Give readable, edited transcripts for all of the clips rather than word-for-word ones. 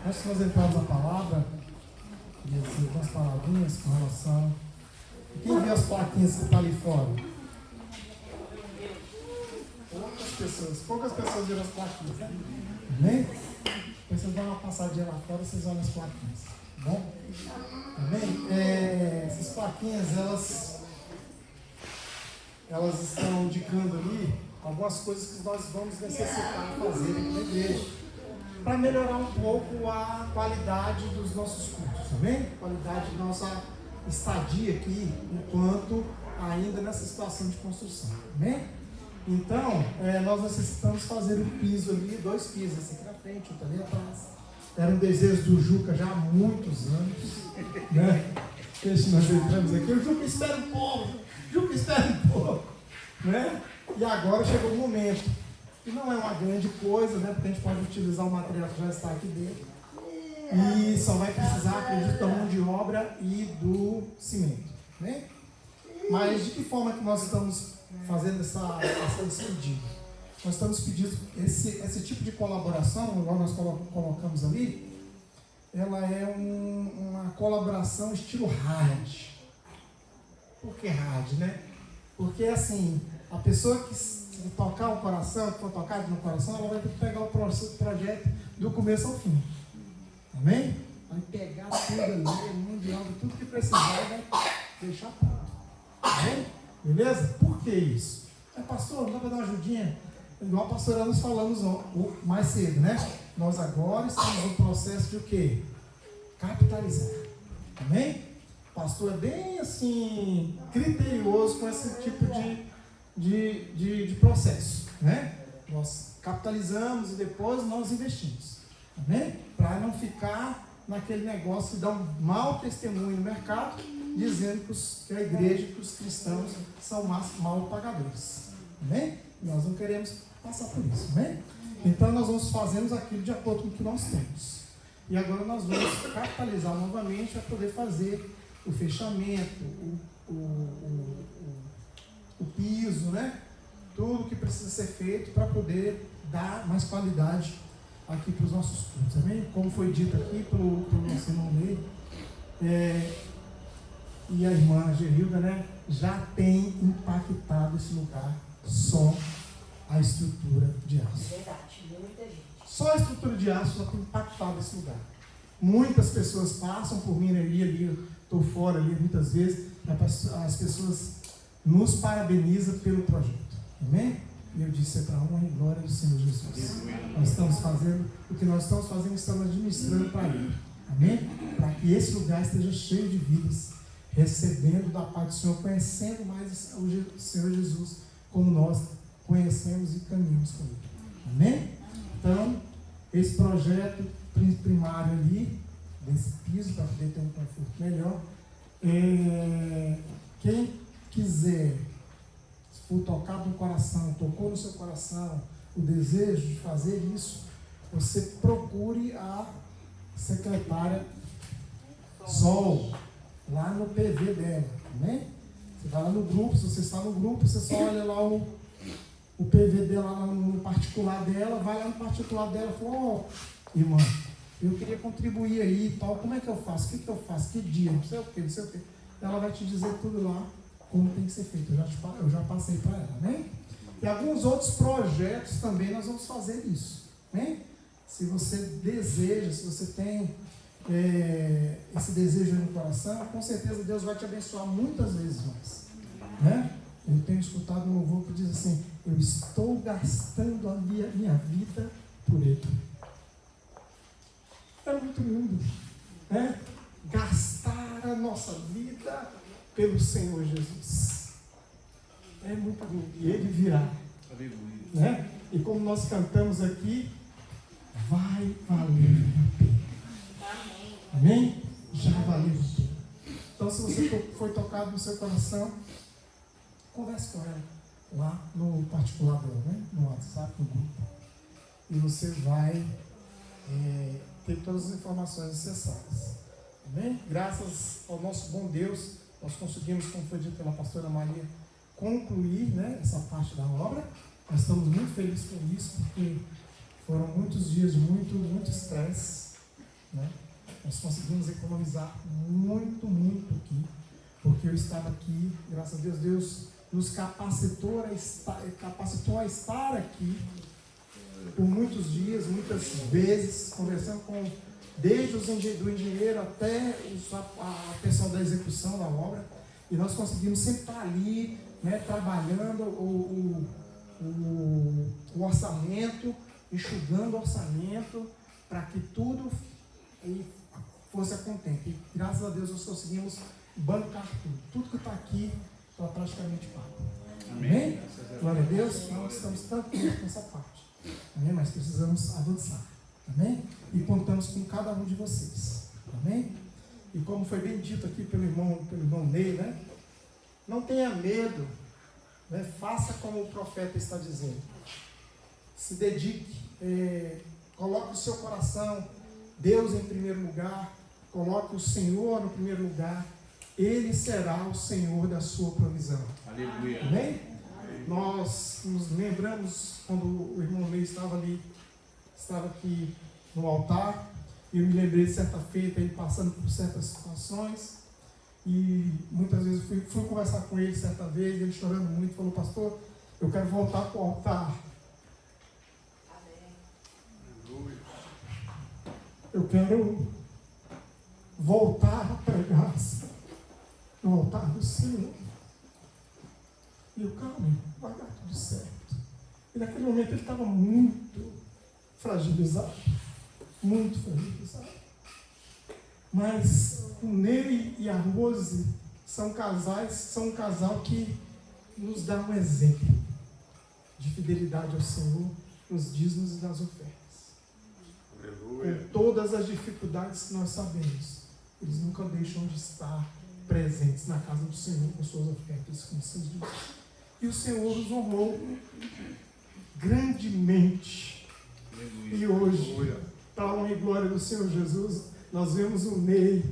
Antes de nós entrarmos na palavra, queria dizer umas palavrinhas com relação. Quem viu as plaquinhas que estão ali fora? Poucas pessoas viram as plaquinhas. Amém? Depois vocês dão uma passadinha lá fora, vocês olham as plaquinhas. Tá bom? Amém? Essas plaquinhas, elas estão indicando ali algumas coisas que nós vamos necessitar fazer aqui na igreja para melhorar um pouco a qualidade dos nossos cultos, amém? A qualidade da nossa estadia aqui, enquanto ainda nessa situação de construção, amém? Então, nós necessitamos fazer um piso ali, 2 pisos, esse aqui na frente, outro ali atrás. Era um desejo do Juca já há muitos anos, né? Deixa nós entramos aqui, o Juca espera um pouco, né? E agora chegou o momento, que não é uma grande coisa, né? Porque a gente pode utilizar o material que já está aqui dentro, e só vai precisar, acredito, da mão de obra e do cimento, né? Mas de que forma que nós estamos fazendo esse pedido? Nós estamos pedindo esse tipo de colaboração, igual nós colocamos ali, ela é uma colaboração estilo hard. Por que hard, né? Porque assim, a pessoa que tocar o coração, que for tocado no coração, ela vai ter que pegar o projeto do começo ao fim. Amém? Vai pegar tudo ali, mão de obra, tudo que precisar, vai deixar pronto. Amém? Beleza? Por que isso? Pastor, não dá para dar uma ajudinha? Igual a pastora nos falamos mais cedo, né? Nós agora estamos no processo de o quê? Capitalizar. Amém? O pastor é bem assim, criterioso com esse tipo de processo, né? Nós capitalizamos e depois nós investimos. Amém? Para não ficar naquele negócio de dar um mau testemunho no mercado, dizendo que a igreja, que os cristãos são mal pagadores. Amém? Nós não queremos passar por isso. Amém? Então nós vamos fazendo aquilo de acordo com o que nós temos. E agora nós vamos capitalizar novamente para poder fazer o fechamento, o piso, né? Tudo que precisa ser feito para poder dar mais qualidade aqui para os nossos cultos. Amém? Como foi dito aqui pelo nosso irmão Ney, e a irmã Gerilda, né, já tem impactado esse lugar só a estrutura de aço. Verdade, muita gente. Só a estrutura de aço já tem impactado esse lugar. Muitas pessoas passam por mim ali, eu estou fora ali muitas vezes, as pessoas nos parabenizam pelo projeto. Amém? E eu disse, é para a honra e glória do Senhor Jesus. Nós estamos fazendo, o que nós estamos fazendo, estamos administrando para Ele. Amém? Para que esse lugar esteja cheio de vidas, recebendo da parte do Senhor, conhecendo mais o Senhor Jesus, como nós conhecemos e caminhamos com Ele. Amém? Então, esse projeto primário ali, desse piso, para poder ter um conforto melhor, quem quiser, se for tocado no coração, tocou no seu coração o desejo de fazer isso, você procure a secretária Sol, lá no PV dela, amém? Você vai lá no grupo, se você está no grupo, você só olha lá o PV dela, lá no particular dela, vai lá no particular dela e fala, irmã, eu queria contribuir aí e tal, como é que eu faço? O que eu faço? Que dia? Não sei o que. Ela vai te dizer tudo lá, como tem que ser feito. Eu já passei para ela, amém? E alguns outros projetos também nós vamos fazer isso, amém? Se você deseja, se você tem esse desejo no coração, com certeza Deus vai te abençoar muitas vezes mais, né? Eu tenho escutado um louvor que diz assim, eu estou gastando a minha vida por Ele. É muito lindo, né? Gastar a nossa vida pelo Senhor Jesus. É muito lindo. E Ele virá. Né? E como nós cantamos aqui, vai valer a pena. Amém? Já valeu. Então, se você foi tocado no seu coração, converse com ela lá no particular dela, né? No WhatsApp, no grupo. E você vai ter todas as informações necessárias. Amém? Graças ao nosso bom Deus, nós conseguimos, como foi dito pela pastora Maria, concluir, né, essa parte da obra. Nós estamos muito felizes com isso, porque foram muitos dias de muito estresse, né? Nós conseguimos economizar muito, muito aqui, porque eu estava aqui, graças a Deus, Deus nos capacitou a estar aqui por muitos dias, muitas vezes, conversando com desde do engenheiro até a pessoa da execução da obra, e nós conseguimos sempre estar ali, né, trabalhando o orçamento, enxugando o orçamento, para que tudo fosse a contento. E graças a Deus nós conseguimos bancar tudo. Tudo que está aqui está praticamente pago. Amém? Glória a Deus. Nós estamos tranquilos nessa parte. Amém? Mas precisamos avançar. Amém? E contamos com cada um de vocês. Amém? E como foi bem dito aqui pelo irmão Ney, né? Não tenha medo, né? Faça como o profeta está dizendo. Se dedique, coloque o seu coração, Deus em primeiro lugar, coloque o Senhor no primeiro lugar, Ele será o Senhor da sua provisão. Aleluia. Amém? Nós nos lembramos quando o irmão Ney estava aqui no altar, e eu me lembrei de certa feita, ele passando por certas situações, e muitas vezes fui conversar com ele certa vez, ele chorando muito, falou: pastor, eu quero voltar para o altar. Eu quero voltar a pregar no altar do Senhor. E eu, calma, vai dar tudo certo. E naquele momento ele estava muito fragilizado. Muito fragilizado. Mas o Ney e a Rose são um casal que nos dá um exemplo de fidelidade ao Senhor nos dízimos e nas ofertas. Aleluia. Com todas as dificuldades que nós sabemos, eles nunca deixam de estar presentes na casa do Senhor com suas ofertas, com seus dízimos. E o Senhor os honrou grandemente. Aleluia. E hoje, para a honra e glória do Senhor Jesus, nós vemos o Ney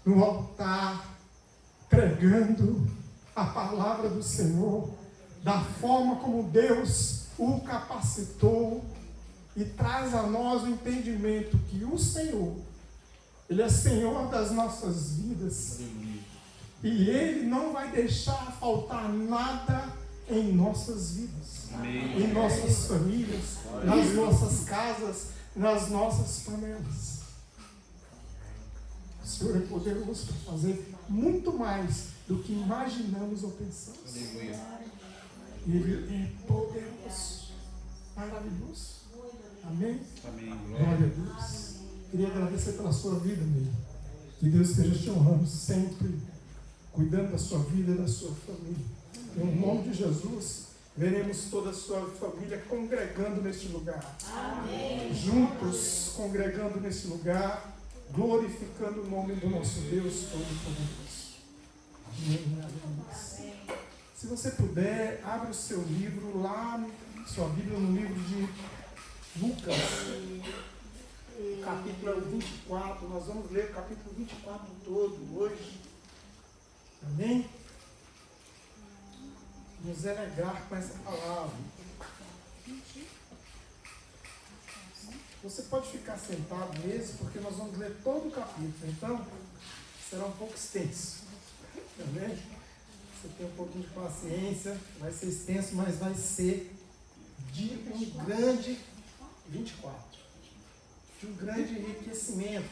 no altar, pregando a palavra do Senhor, da forma como Deus o capacitou, e traz a nós o entendimento que o Senhor, Ele é Senhor das nossas vidas, e Ele não vai deixar faltar nada em nossas vidas, amém, em nossas famílias, nas nossas casas, nas nossas panelas. O Senhor é poderoso para fazer muito mais do que imaginamos ou pensamos. Ele é poderoso, maravilhoso. Amém? Amém. Glória a Deus. Queria agradecer pela sua vida, Ney. Que Deus esteja te honrando sempre, cuidando da sua vida e da sua família. Em nome de Jesus, veremos toda a sua família congregando neste lugar. Amém. Juntos, congregando nesse lugar, glorificando o nome do nosso Deus Todo-Poderoso. Amém. Se você puder, abre o seu livro lá, sua Bíblia, no livro de Lucas, capítulo 24. Nós vamos ler o capítulo 24 todo hoje. Amém? Nos alegrar com essa palavra. Você pode ficar sentado mesmo, porque nós vamos ler todo o capítulo. Então, será um pouco extenso. Amém? Você tem um pouquinho de paciência. Vai ser extenso, mas vai ser de um grande 24. De um grande enriquecimento.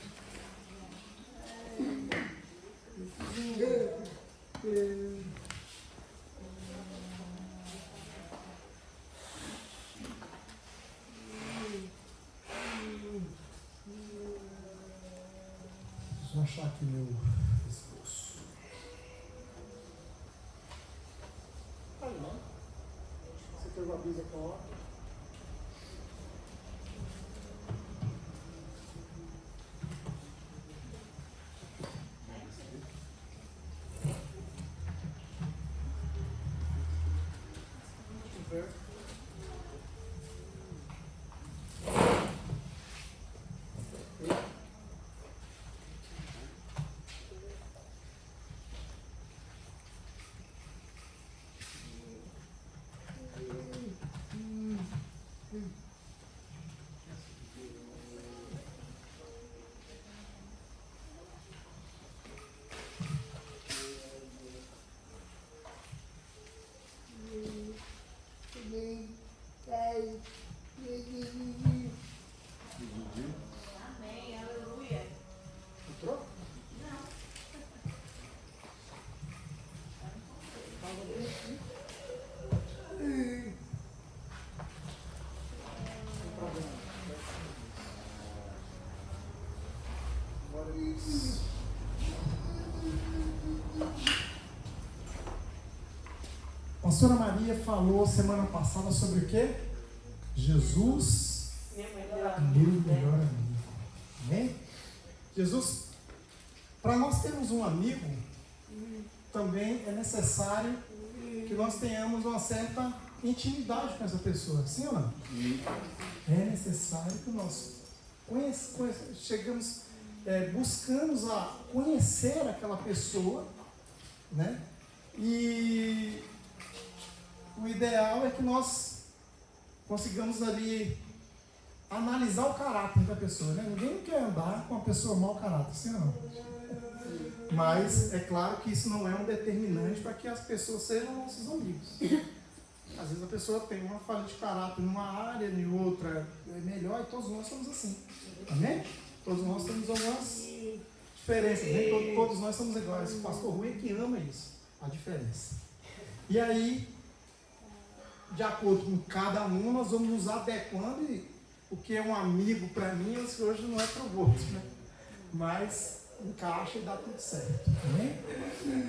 Deixa eu achar aqui meu esboço. Aí, não. Você pegou a Bíblia com a hora? Jesus. A pastora Maria falou semana passada sobre o quê? Jesus, meu melhor amigo. Amém? Jesus, para nós termos um amigo, também é necessário que nós tenhamos uma certa intimidade com essa pessoa. Sim ou não? É necessário que nós buscamos a conhecer aquela pessoa, né? E o ideal é que nós consigamos ali analisar o caráter da pessoa, né? Ninguém quer andar com uma pessoa mau caráter, sim ou não? Mas é claro que isso não é um determinante para que as pessoas sejam nossos amigos. Às vezes a pessoa tem uma falha de caráter numa área, em outra é melhor, e todos nós somos assim. Amém? Todos nós temos algumas diferenças, nem todos nós somos iguais. O pastor Rui é que ama isso, a diferença. E aí, de acordo com cada um, nós vamos nos adequando, e o que é um amigo para mim, hoje não é para o outro, né? Mas encaixa e dá tudo certo. Amém?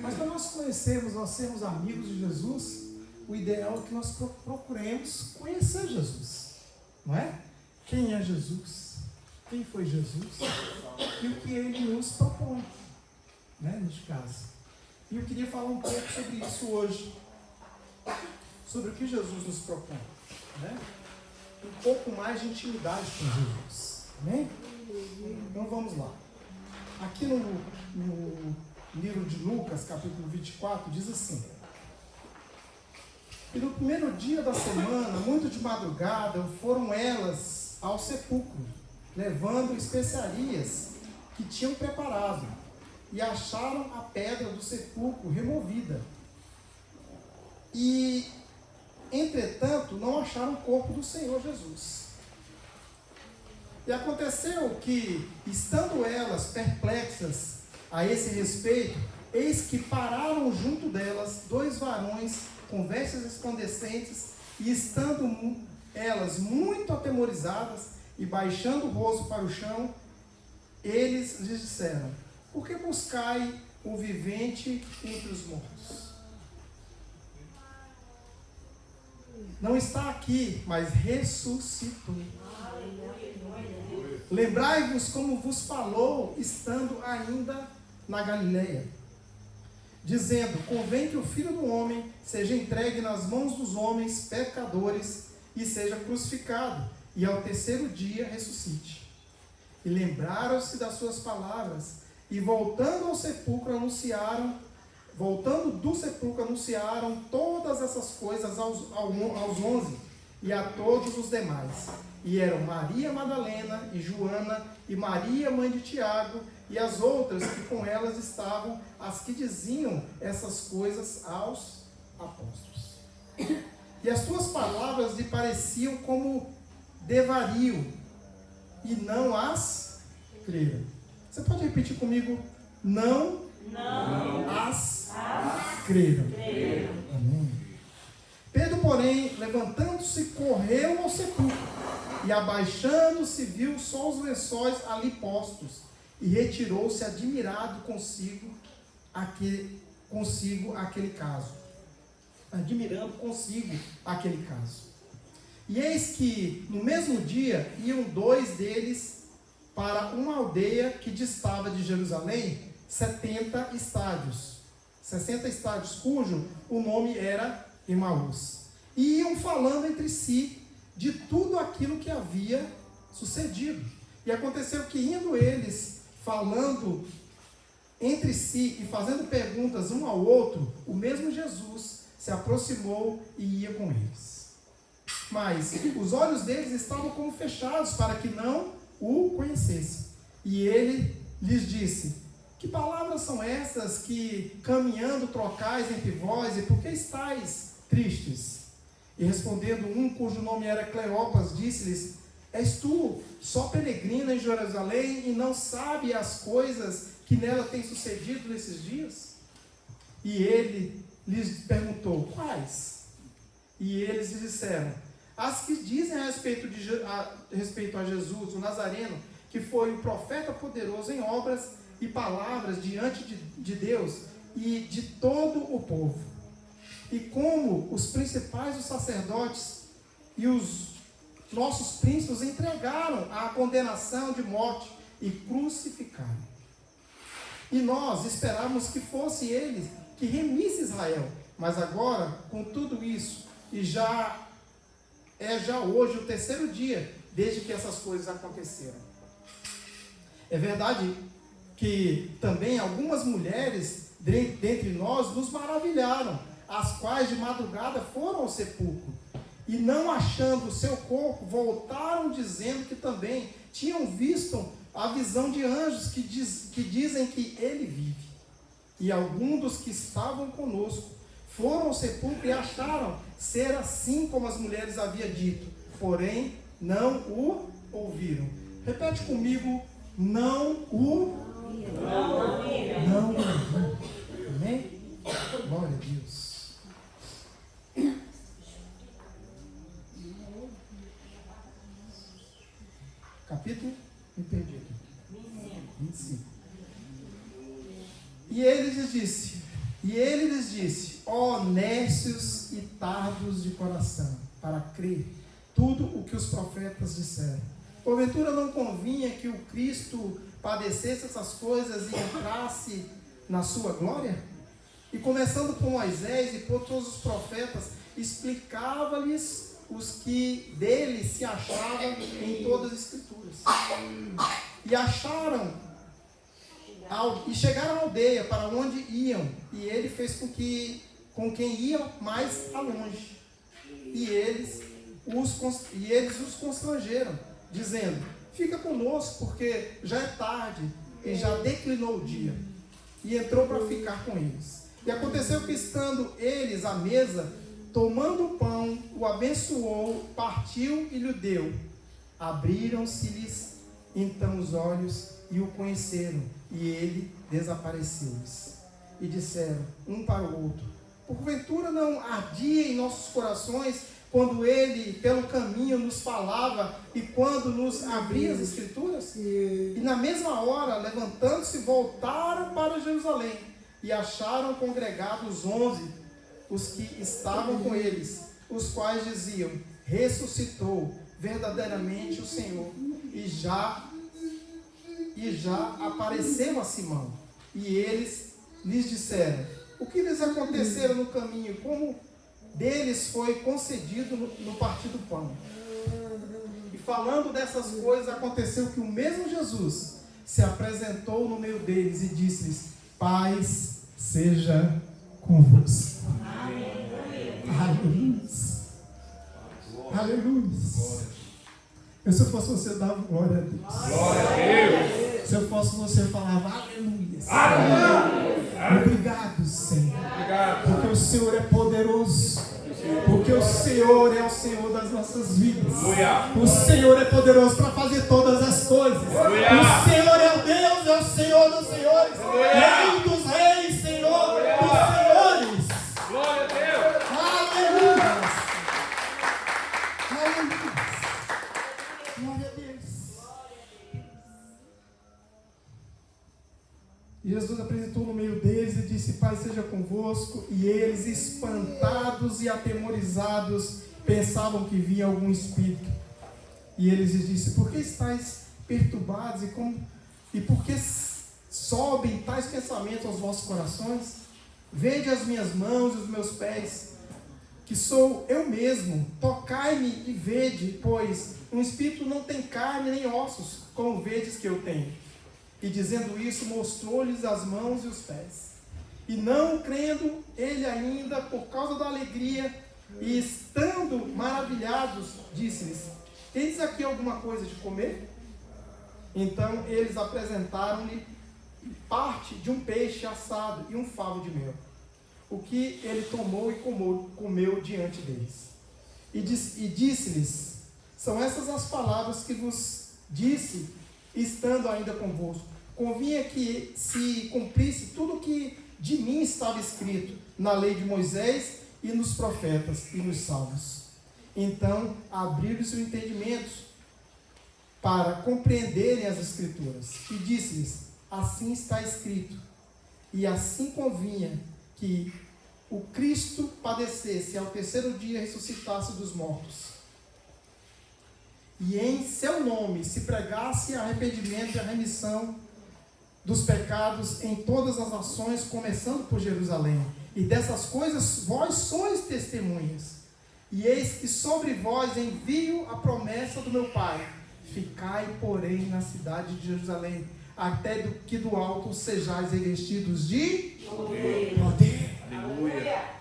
Mas para nós conhecermos, nós sermos amigos de Jesus, o ideal é que nós procuremos conhecer Jesus. Não é? Quem é Jesus? Quem foi Jesus? E o que ele nos propõe, né, neste caso. E eu queria falar um pouco sobre isso hoje. Sobre o que Jesus nos propõe, né? Um pouco mais de intimidade com Jesus. Amém? Então vamos lá. Aqui no livro de Lucas, capítulo 24, diz assim: e no primeiro dia da semana, muito de madrugada, foram elas ao sepulcro, levando especiarias que tinham preparado, e acharam a pedra do sepulcro removida. E, entretanto, não acharam o corpo do Senhor Jesus. E aconteceu que, estando elas perplexas a esse respeito, eis que pararam junto delas 2 varões com vestes resplandecentes, e estando elas muito atemorizadas e baixando o rosto para o chão, eles lhes disseram: por que buscai o vivente entre os mortos? Não está aqui, mas ressuscitou. Lembrai-vos como vos falou, estando ainda na Galileia, dizendo: convém que o Filho do Homem seja entregue nas mãos dos homens pecadores e seja crucificado, e ao terceiro dia ressuscite. E lembraram-se das suas palavras, e voltando do sepulcro anunciaram todas essas coisas aos 11 e a todos os demais. E eram Maria Madalena e Joana e Maria, mãe de Tiago, e as outras que com elas estavam, as que diziam essas coisas aos apóstolos. E as suas palavras lhe pareciam como devario, e não as creram. Você pode repetir comigo? Não as creram. Amém. Pedro, porém, levantando-se, correu ao sepulcro, e abaixando-se, viu só os lençóis ali postos, e retirou-se admirado admirando consigo aquele caso. E eis que, no mesmo dia, iam 2 deles para uma aldeia que distava de Jerusalém 60 estádios, cujo o nome era Emaús. E iam falando entre si de tudo aquilo que havia sucedido. E aconteceu que, indo eles falando entre si e fazendo perguntas um ao outro, o mesmo Jesus se aproximou e ia com eles. Mas os olhos deles estavam como fechados, para que não o conhecessem. E ele lhes disse: que palavras são essas que, caminhando, trocais entre vós, e por que estáis tristes? E respondendo um, cujo nome era Cleopas, disse-lhes: és tu só peregrina em Jerusalém, e não sabe as coisas que nela têm sucedido nesses dias? E ele lhes perguntou: quais? E eles lhe disseram: as que dizem a respeito a Jesus, o Nazareno, que foi um profeta poderoso em obras e palavras diante de Deus e de todo o povo. E como os principais dos sacerdotes e os nossos príncipes entregaram à condenação de morte e crucificaram. E nós esperávamos que fosse eles que remisse Israel. Mas agora, com tudo isso, e já hoje o terceiro dia desde que essas coisas aconteceram. É verdade que também algumas mulheres dentre nós nos maravilharam, as quais de madrugada foram ao sepulcro, e não achando o seu corpo, voltaram dizendo que também tinham visto a visão de anjos que dizem que ele vive. E alguns dos que estavam conosco foram ao sepulcro e acharam ser assim como as mulheres haviam dito, porém não o ouviram. Repete comigo, não ouviram. Amém? Glória a Deus. Capítulo? Me perdi aqui. 25. E ele lhes disse, ó nécios e tardos de coração, para crer tudo o que os profetas disseram. Porventura não convinha que o Cristo padecesse essas coisas e entrasse na sua glória? E começando por Moisés e por todos os profetas, explicava-lhes os que dele se achavam em todas as escrituras. E chegaram à aldeia para onde iam, e ele fez com quem iam mais a longe. E eles os constrangeram, dizendo, fica conosco, porque já é tarde, e já declinou o dia. E entrou para ficar com eles. E aconteceu que, estando eles à mesa, tomando o pão, o abençoou, partiu e lhe deu. Abriram-se-lhes então os olhos e o conheceram, e ele desapareceu-lhes. E disseram um para o outro, porventura não ardia em nossos corações quando ele pelo caminho nos falava e quando nos abria as escrituras? E na mesma hora, levantando-se, voltaram para Jerusalém e acharam congregados 11, os que estavam com eles, os quais diziam, ressuscitou verdadeiramente o Senhor, e já apareceu a Simão. E eles lhes disseram, o que lhes aconteceu no caminho, como deles foi concedido no partir do pão. E falando dessas coisas, aconteceu que o mesmo Jesus se apresentou no meio deles e disse-lhes, paz seja convosco. Aleluia. Aleluia. Se eu fosse você, dava glória a Deus. Glória a Deus. Se eu fosse você, falava aleluia. Aleluia. Obrigado, Senhor. Obrigado. Porque o Senhor é poderoso. Porque o Senhor é o Senhor das nossas vidas. Aleluia. O Senhor é poderoso para fazer todas as coisas. Aleluia. O Senhor é o Deus, é o Senhor dos senhores. Aleluia. Rei dos reis, Senhor dos senhores. Glória a Deus. Aleluia. Aleluia. Glória a Deus. E Jesus apresentou no meio deles e disse, Pai seja convosco. E eles, espantados e atemorizados, pensavam que vinha algum espírito. E eles lhes disse, por que estáis perturbados e por que sobem tais pensamentos aos vossos corações? Vede as minhas mãos e os meus pés, que sou eu mesmo. Tocai-me e vede, pois um espírito não tem carne nem ossos, como vedes que eu tenho. E dizendo isso, mostrou-lhes as mãos e os pés. E não crendo ele ainda, por causa da alegria, e estando maravilhados, disse-lhes, tendes aqui alguma coisa de comer? Então eles apresentaram-lhe parte de um peixe assado e um favo de mel, o que ele tomou e comeu diante deles. E disse-lhes, são essas as palavras que vos disse, estando ainda convosco. Convinha que se cumprisse tudo o que de mim estava escrito na lei de Moisés e nos profetas e nos salmos. Então abriram-se os entendimentos para compreenderem as escrituras. E disse-lhes, assim está escrito. E assim convinha que o Cristo padecesse e ao terceiro dia ressuscitasse dos mortos. E em seu nome se pregasse arrependimento e a remissão dos pecados em todas as nações, começando por Jerusalém. E dessas coisas vós sois testemunhas. E eis que sobre vós envio a promessa do meu Pai. Ficai, porém, na cidade de Jerusalém, até que do alto sejais revestidos de poder. Aleluia.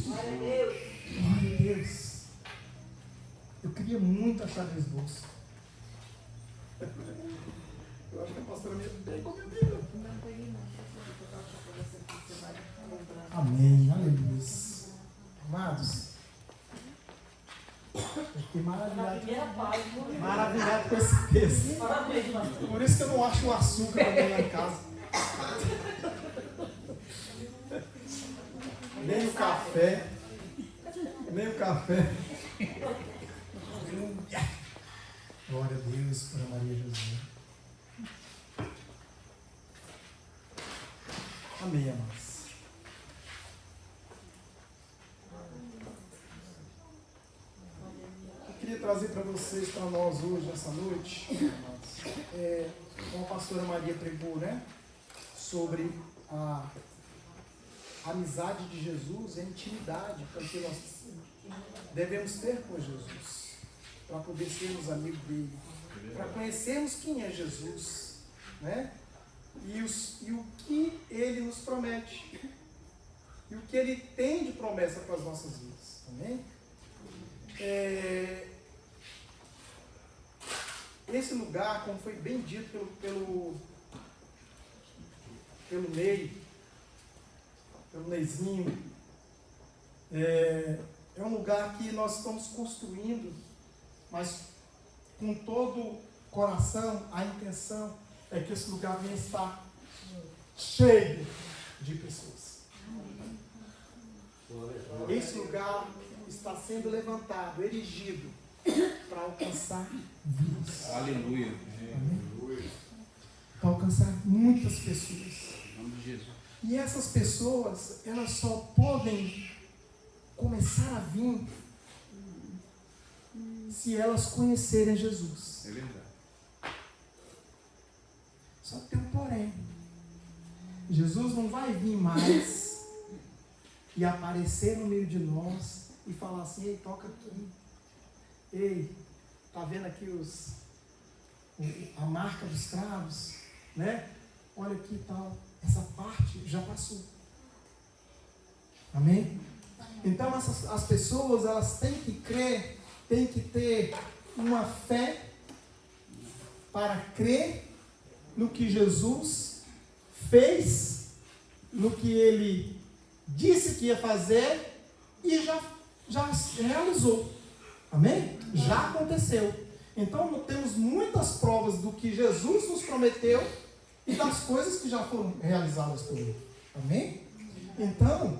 Glória a Deus. Eu queria muito achar o esboço. Eu acho que a pastora me pegou minha Bíblia. Não peguei não. Amém. Aleluia. Amados, eu fiquei maravilhado com esse texto. Por isso que eu não acho o açúcar também lá em casa. Nem o café. Nem o café. Glória a Deus por Maria José. Amém, amados. Eu queria trazer para vocês, para nós hoje, essa noite, amados, como a pastora Maria pregou, né? Sobre a amizade de Jesus e a intimidade que nós devemos ter com Jesus, para poder sermos amigos dele, para conhecermos quem é Jesus, né? E o que ele nos promete, e o que ele tem de promessa para as nossas vidas, amém? Esse lugar, como foi bem dito pelo Neizinho, é um lugar que nós estamos construindo, mas com todo o coração, a intenção é que esse lugar venha estar cheio de pessoas. Esse lugar está sendo levantado, erigido, para alcançar vidas. Aleluia. Para alcançar muitas pessoas. Em nome de Jesus. E essas pessoas, elas só podem começar a vir se elas conhecerem Jesus. É verdade. Só que tem um porém. Jesus não vai vir mais e aparecer no meio de nós e falar assim: ei, toca aqui. Ei, tá vendo aqui a marca dos cravos, né? Olha aqui e tal. Essa parte já passou. Amém? Então as pessoas, elas têm que crer, têm que ter uma fé para crer no que Jesus fez, no que ele disse que ia fazer e já realizou. Amém? Já aconteceu. Então nós temos muitas provas do que Jesus nos prometeu e das coisas que já foram realizadas por ele. Amém? Então,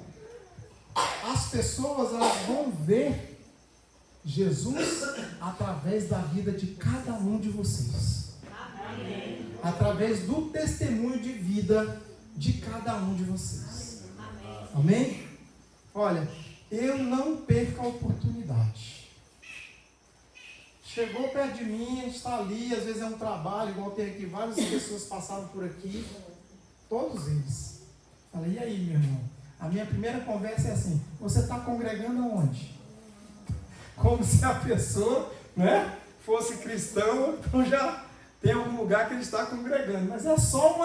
as pessoas, elas vão ver Jesus através da vida de cada um de vocês. Amém. Através do testemunho de vida de cada um de vocês. Amém? Olha, eu não perco a oportunidade. Chegou perto de mim, está ali, às vezes é um trabalho, igual tem aqui, várias pessoas passaram por aqui, todos eles. Falei: e aí, meu irmão? A minha primeira conversa é assim: você está congregando aonde? Como se a pessoa, né, fosse cristão, então já tem algum lugar que ele está congregando. Mas é só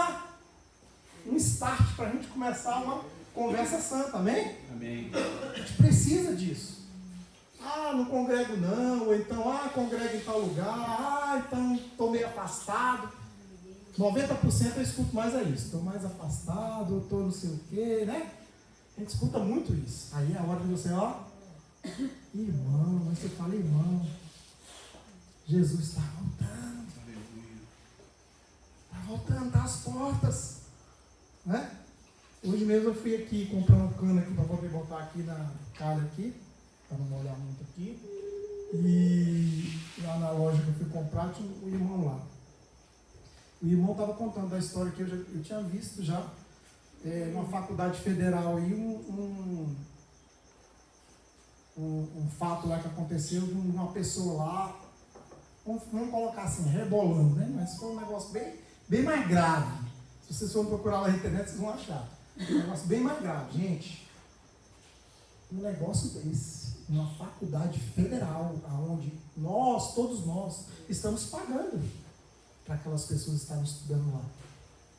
um start para a gente começar uma conversa santa, amém? Amém. A gente precisa disso. Ah, não congrego não, ou então, congrego em tal lugar, então estou meio afastado. 90% eu escuto mais a isso. Estou mais afastado, eu estou não sei o quê, né? A gente escuta muito isso. Aí é a hora de você, irmão, você fala: irmão, Jesus está voltando. Está voltando, está às portas. Né? Hoje mesmo eu fui aqui comprar um cano aqui para poder botar aqui na calha aqui, para não molhar muito aqui. E lá na loja que eu fui comprar, tinha um irmão lá. O irmão estava contando da história que eu tinha visto já, numa faculdade federal aí, um fato lá que aconteceu de uma pessoa lá, vamos colocar assim, rebolando, né? Mas foi um negócio bem mais grave. Se vocês forem procurar lá na internet, vocês vão achar. Um negócio bem mais grave. Gente, um negócio desse, uma faculdade federal, onde todos nós, estamos pagando para aquelas pessoas estarem estudando lá.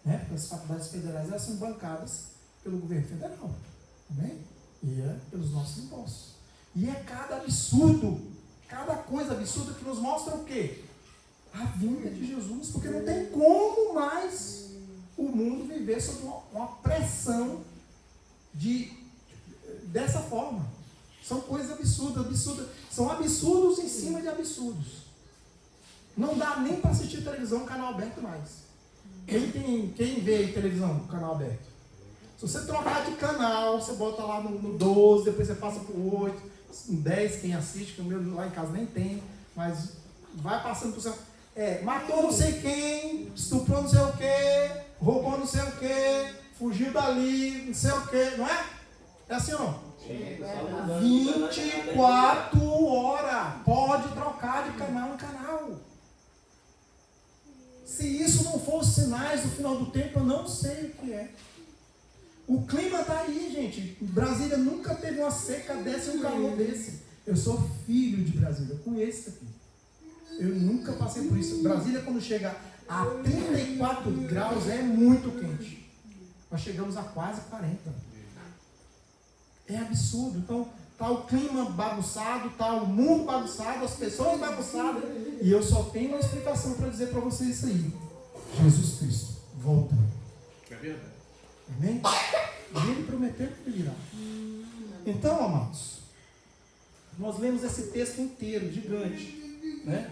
Né? Porque as faculdades federais, elas são bancadas pelo governo federal. Também? E pelos nossos impostos. E é cada absurdo, cada coisa absurda que nos mostra o quê? A vinda de Jesus, porque não tem como mais o mundo viver sob uma pressão dessa forma. São coisas absurdas, são absurdos em cima de absurdos. Não dá nem para assistir televisão canal aberto mais. Quem vê televisão canal aberto? Se você trocar de canal, você bota lá no 12, depois você passa para o 8, 10, quem assiste, que o meu lá em casa nem tem, mas vai passando por céu. Matou não sei quem, estuprou não sei o que, roubou não sei o que, fugiu dali, não sei o que, não é? É assim ou não? 24 horas, pode trocar de canal em canal. Se isso não for os sinais do final do tempo, eu não sei o que é. O clima está aí, gente. Brasília nunca teve uma seca dessa e um calor desse. Eu sou filho de Brasília, eu conheço isso aqui. Eu nunca passei por isso. Brasília, quando chega a 34 graus, é muito quente. Nós chegamos a quase 40. É absurdo. Então, está o clima bagunçado, está o mundo bagunçado, as pessoas bagunçadas. E eu só tenho uma explicação para dizer para vocês isso aí. Jesus Cristo volta. É verdade. Amém? E ele prometeu que virá. Então, amados, nós lemos esse texto inteiro, gigante, né?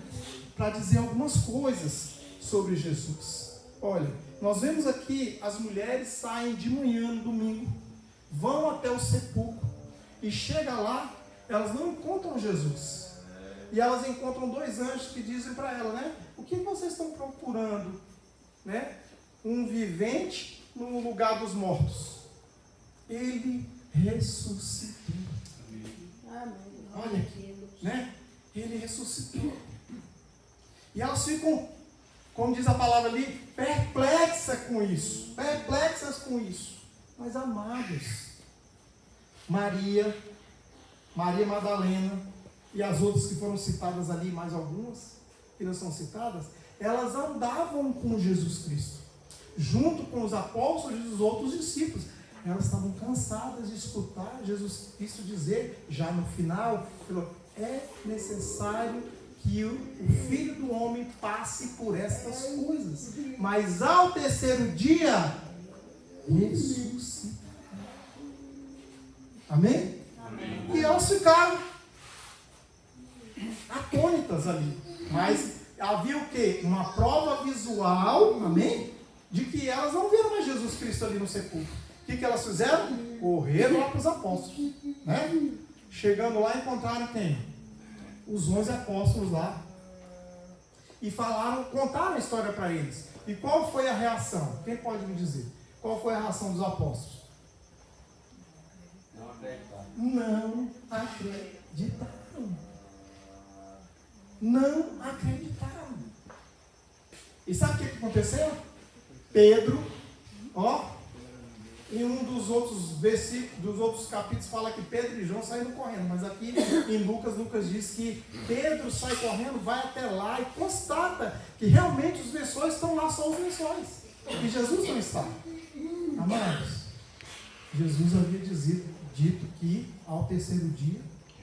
Para dizer algumas coisas sobre Jesus. Olha, nós vemos aqui as mulheres saem de manhã no domingo, vão até o sepulcro e chega lá, elas não encontram Jesus. E elas encontram 2 anjos que dizem para ela, né? O que vocês estão procurando? Né? Um vivente no lugar dos mortos. Ele ressuscitou. Olha aqui, né? Ele ressuscitou. E elas ficam, como diz a palavra ali, perplexas com isso. Mas amados, Maria Madalena e as outras que foram citadas ali, mais algumas que não são citadas, elas andavam com Jesus Cristo, junto com os apóstolos e os outros discípulos. Elas estavam cansadas de escutar Jesus Cristo dizer, já no final, é necessário que o Filho do Homem passe por estas coisas, mas ao 3º dia ressuscitará. Amém? Amém? E elas ficaram atônitas ali, mas havia o quê? Uma prova visual, amém? De que elas não viram mais Jesus Cristo ali no sepulcro. O que elas fizeram? Correram lá para os apóstolos, né? Chegando lá, encontraram quem? Os 11 apóstolos lá. E contaram a história para eles. E qual foi a reação? Quem pode me dizer? Qual foi a reação dos apóstolos? Não acreditaram. Não acreditaram. E sabe o que aconteceu? Pedro, em um dos outros versículos, dos outros capítulos, fala que Pedro e João saíram correndo, mas aqui em Lucas diz que Pedro sai correndo, vai até lá e constata que realmente os lençóis estão lá, só os lençóis, e Jesus não está. Amados, Jesus havia dito que ao 3º dia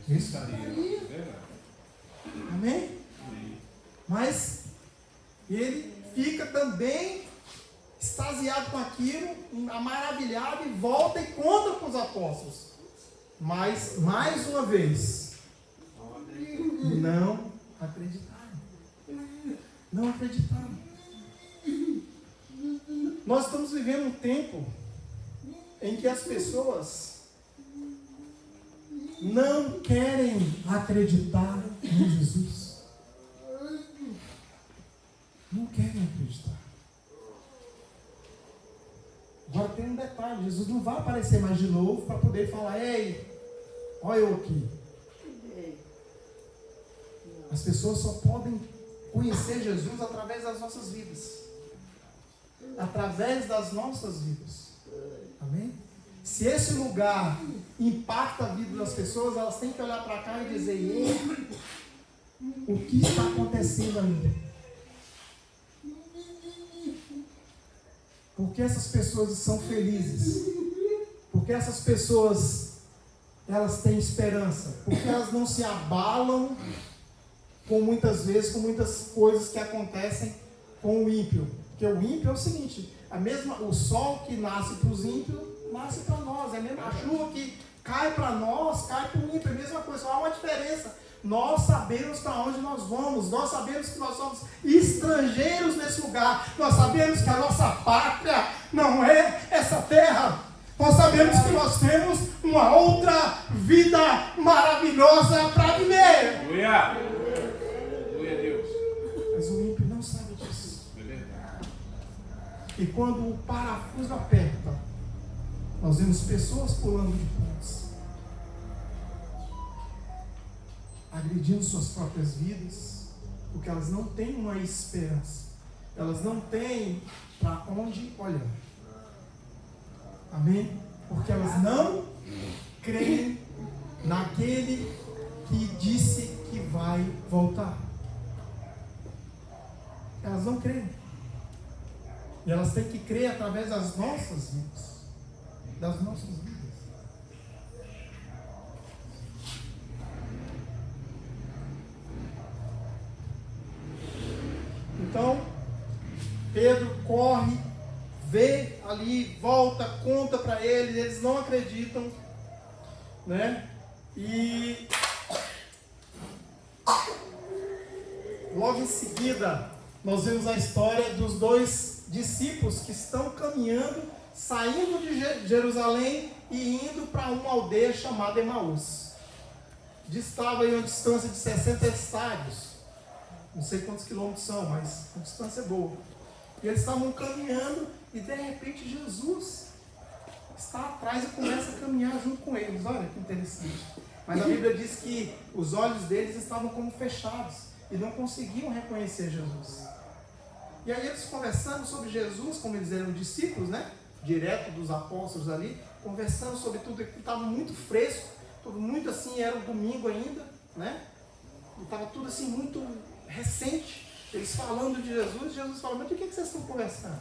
ressuscitaria. Amém? Mas ele fica também extasiado com aquilo, maravilhado, e volta e conta para os apóstolos. Mas, mais uma vez, não acreditaram. Não acreditaram. Nós estamos vivendo um tempo em que as pessoas não querem acreditar em Jesus. Não querem acreditar. Agora tem um detalhe, Jesus não vai aparecer mais de novo para poder falar, ei, olha eu aqui. As pessoas só podem conhecer Jesus através das nossas vidas. Através das nossas vidas. Amém? Se esse lugar impacta a vida das pessoas, elas têm que olhar para cá e dizer, ei, o que está acontecendo ali? Porque essas pessoas são felizes? Porque essas pessoas, elas têm esperança? Porque elas não se abalam com muitas vezes, com muitas coisas que acontecem com o ímpio? Porque o ímpio é o seguinte, o sol que nasce para os ímpios, nasce para nós. É a mesma chuva que cai para nós, cai para o ímpio. É a mesma coisa, só há uma diferença. Nós sabemos para onde nós vamos. Nós sabemos que nós somos estrangeiros nesse lugar. Nós sabemos que a nossa pátria não é essa terra. Nós sabemos que nós temos uma outra vida maravilhosa para viver. Aleluia! Aleluia a Deus. Mas o ímpio não sabe disso. É verdade. E quando o parafuso aperta, nós vemos pessoas pulando de pontes, agredindo suas próprias vidas, porque elas não têm uma esperança, elas não têm para onde olhar. Amém? Porque elas não creem naquele que disse que vai voltar. Elas não creem. E elas têm que crer através das nossas vidas. Das nossas vidas. Então, Pedro corre, vê ali, volta, conta para eles não acreditam, né? E logo em seguida, nós vemos a história dos dois discípulos que estão caminhando, saindo de Jerusalém e indo para uma aldeia chamada Emaús. Distava em uma distância de 60 estádios. Não sei quantos quilômetros são, mas a distância é boa. E eles estavam caminhando e de repente Jesus está atrás e começa a caminhar junto com eles. Olha que interessante. Mas a Bíblia diz que os olhos deles estavam como fechados e não conseguiam reconhecer Jesus. E aí eles conversando sobre Jesus, como eles eram discípulos, né? Direto dos apóstolos ali, conversando sobre tudo que estava muito fresco, tudo muito assim, era um domingo ainda, né? E estava tudo assim muito recente. Eles falando de Jesus, Jesus falou, mas de que vocês estão conversando?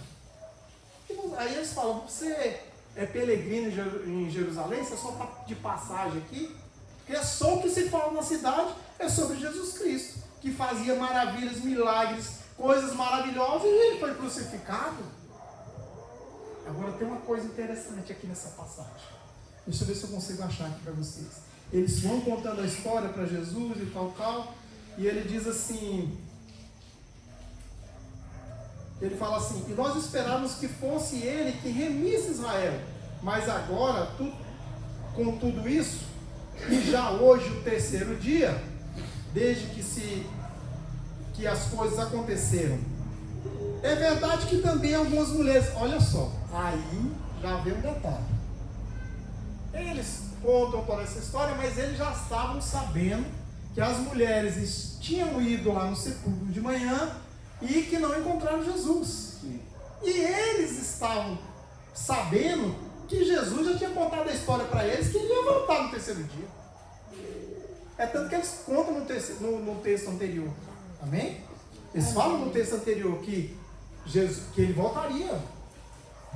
Aí eles falam, você é peregrino em Jerusalém, você só está de passagem aqui? Porque é só o que se fala na cidade é sobre Jesus Cristo, que fazia maravilhas, milagres, coisas maravilhosas, e ele foi crucificado. Agora tem uma coisa interessante aqui nessa passagem. Deixa eu ver se eu consigo achar aqui para vocês. Eles vão contando a história para Jesus e tal, e ele diz assim, ele fala assim, e nós esperávamos que fosse ele que remisse Israel, mas agora, com tudo isso, e já hoje o terceiro dia, desde que as coisas aconteceram, é verdade que também algumas mulheres, olha só, aí já vem um detalhe. Eles contam toda essa história, mas eles já estavam sabendo que as mulheres tinham ido lá no sepulcro de manhã e que não encontraram Jesus. E eles estavam sabendo que Jesus já tinha contado a história para eles, que ele ia voltar no terceiro dia. É tanto que eles contam no texto anterior. Amém? Eles falam no texto anterior que ele voltaria,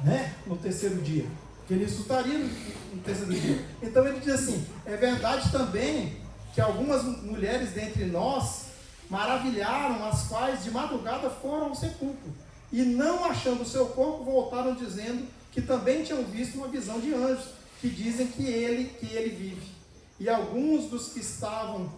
né, no terceiro dia. Que ele ressuscitaria no terceiro dia. Então ele diz assim, é verdade também que algumas mulheres dentre nós maravilharam, as quais de madrugada foram ao sepulcro. E não achando o seu corpo, voltaram dizendo que também tinham visto uma visão de anjos, que dizem que ele vive. E alguns dos que estavam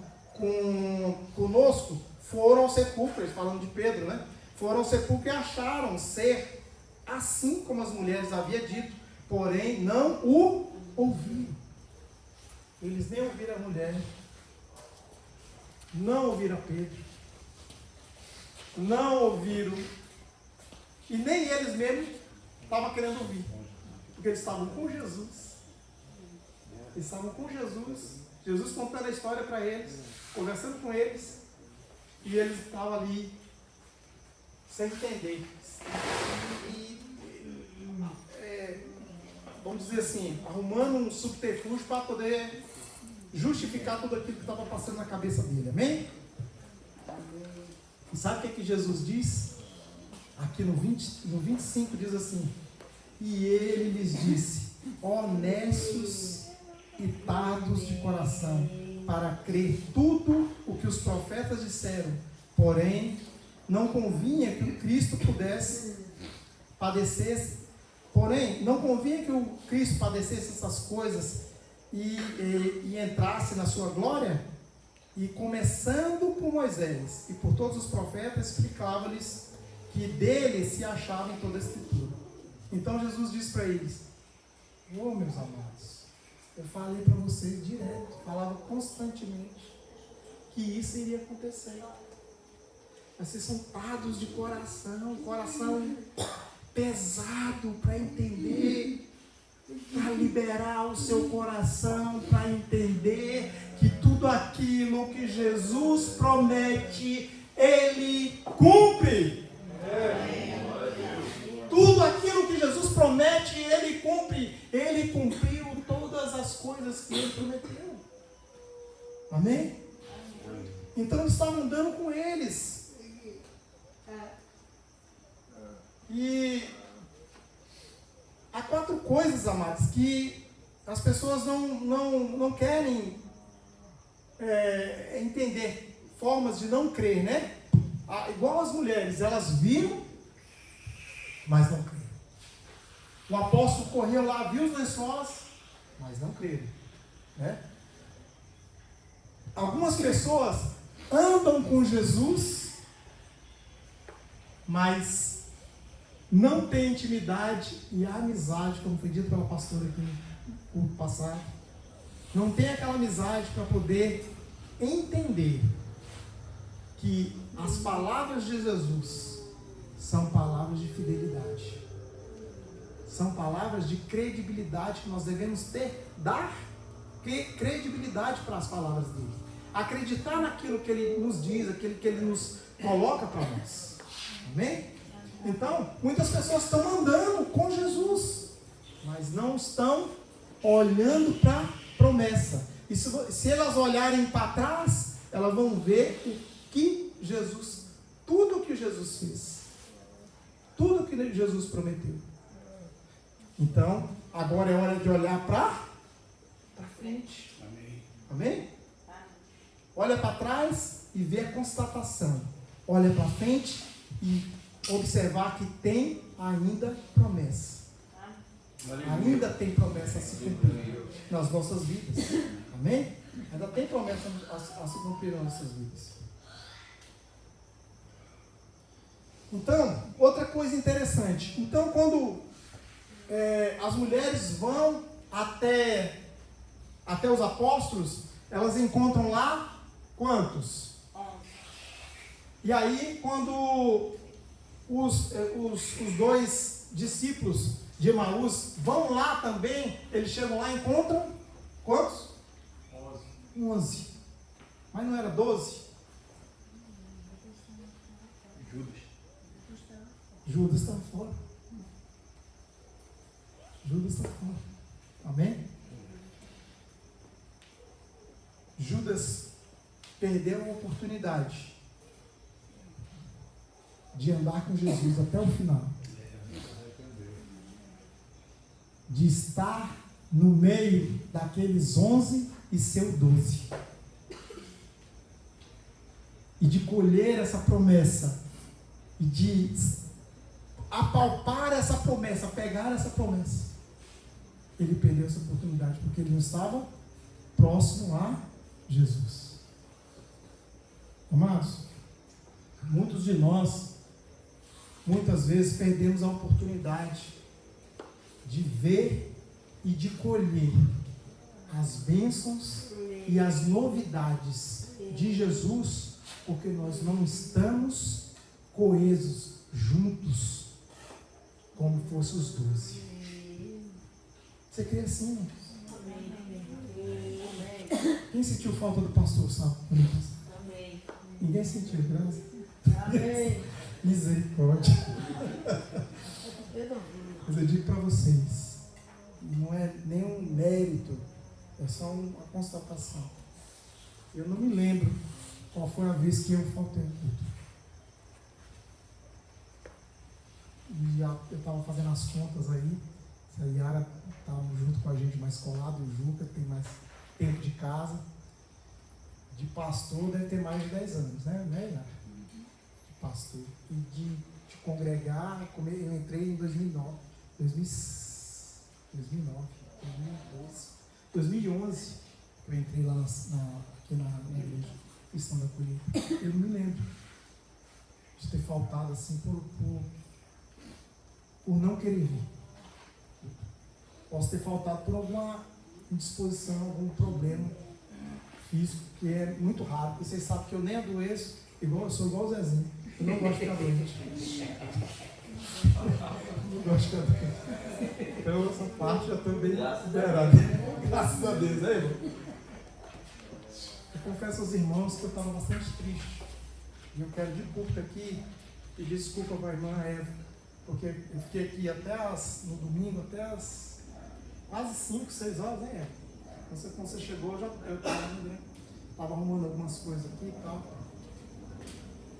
conosco foram ao sepulcro, eles falando de Pedro, né? Foram ao sepulcro e acharam ser assim como as mulheres haviam dito, porém não o ouviram. Eles nem ouviram a mulher, não ouviram a Pedro, não ouviram, e nem eles mesmos estavam querendo ouvir. Porque eles estavam com Jesus. Eles estavam com Jesus. Jesus contando a história para eles, conversando com eles. E eles estavam ali sem entender. Vamos dizer assim, arrumando um subterfúgio para poder justificar tudo aquilo que estava passando na cabeça dele. Amém? E sabe o que Jesus diz? Aqui no 25 diz assim: e ele lhes disse: honestos e tardos de coração, para crer tudo o que os profetas disseram, porém não convinha que o Cristo padecesse essas coisas e entrasse na sua glória. E começando por Moisés e por todos os profetas, explicava-lhes que dele se achava em toda a Escritura. Então Jesus disse para eles: meus amados, eu falei para vocês direto, falava constantemente que isso iria acontecer. Vocês são pardos de coração pesado para entender, para liberar o seu coração, para entender que tudo aquilo que Jesus promete, Ele cumpre. Tudo aquilo que Jesus promete, Ele cumpre. Ele cumpriu todas as coisas que Ele prometeu. Amém? Então eles estavam andando com eles. E há 4 coisas, amados, que as pessoas não querem entender. Formas de não crer, né? Igual as mulheres, elas viram, mas não creram. O apóstolo correu lá, viu os lençóis, mas não creram, né? Algumas pessoas andam com Jesus, mas não têm intimidade e amizade, como foi dito pela pastora aqui no culto passado. Não tem aquela amizade para poder entender que as palavras de Jesus são palavras de fidelidade. São palavras de credibilidade que nós devemos dar credibilidade para as palavras dele. Acreditar naquilo que ele nos diz, aquilo que ele nos coloca para nós. Amém? Então, muitas pessoas estão andando com Jesus, mas não estão olhando para a promessa. E se elas olharem para trás, elas vão ver tudo que Jesus fez, tudo que Jesus prometeu. Então, agora é hora de olhar para frente. Amém. Amém? Olha para trás e vê a constatação. Olha para frente e observar que tem ainda promessa. Ainda tem promessa a se cumprir nas nossas vidas. Amém? Ainda tem promessa a se cumprir nas nossas vidas. Então, outra coisa interessante. Então, quando as mulheres vão até os apóstolos, elas encontram lá quantos? E aí, quando os 2 discípulos de Emaús vão lá também, eles chegam lá e encontram quantos? 11. Mas não era 12? Judas está fora. Judas está fora. Amém? Judas perdeu a oportunidade de andar com Jesus até o final. De estar no meio daqueles 11 e ser o 12. E de colher essa promessa. E de apalpar essa promessa, pegar essa promessa. Ele perdeu essa oportunidade porque ele não estava próximo a Jesus. Amados, muitos de nós, muitas vezes perdemos a oportunidade de ver e de colher as bênçãos e as novidades de Jesus, porque nós não estamos coesos, juntos, como fossem os 12. Você crê assim? Quem sentiu falta do pastor, sabe? Amém. Ninguém sentiu, graças. Amém. Misericórdia. Eu não vi. Mas eu digo para vocês, não é nenhum mérito, é só uma constatação. Eu não me lembro qual foi a vez que eu faltei no culto. E eu estava fazendo as contas aí, se a Yara estava junto com a gente mais colado, o Juca tem mais tempo de casa. De pastor deve ter mais de 10 anos, né, Yara? De pastor. E de congregar, eu entrei em 2009, 2011, eu entrei lá aqui na igreja Cristã da Colheita. Eu não me lembro de ter faltado assim por não querer vir. Posso ter faltado por alguma indisposição, algum problema físico, que é muito raro, porque vocês sabem que eu nem adoeço, eu sou igual o Zezinho, eu não gosto de ficar doente. Não gosto de ficar doente. Então essa parte já estou bem liberado. Graças a Deus, né, irmão? Eu confesso aos irmãos que eu estava bastante triste. E eu quero de público aqui pedir desculpa para a irmã Eva, porque eu fiquei aqui no domingo até as quase 5, 6 horas, né, Eva? Quando você chegou, eu estava arrumando algumas coisas aqui e tal.